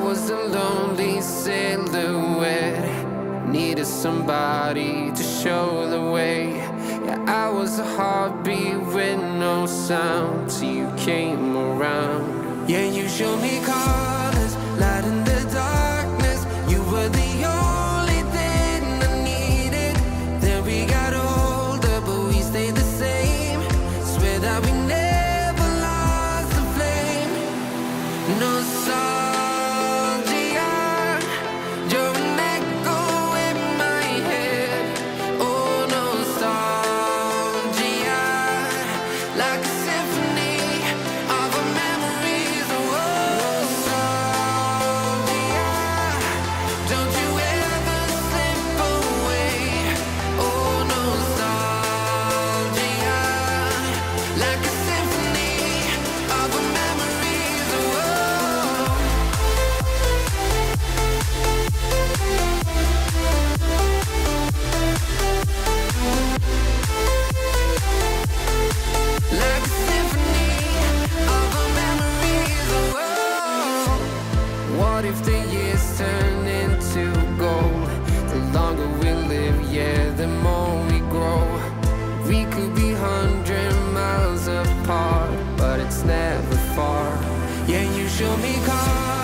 was a lonely silhouette, needed somebody to show the way. Yeah, I was a heartbeat with no sound till you came around. Yeah, you showed me colors, light in the darkness. You were the only thing I needed. Then we got older, but we stayed the same. Swear that we never lost the flame. Nostalgia, you're an echo in my head. Oh, nostalgia, like a symphony of our memories. Oh, nostalgia, don't you ever slip away. Oh, nostalgia, like a symphony of our memories. Oh, like a symphony of our memories. Oh, what if the years turn into gold? The longer we live, yeah, the more we grow. We could be 100 miles apart, but it's never far. Yeah, you show me cars.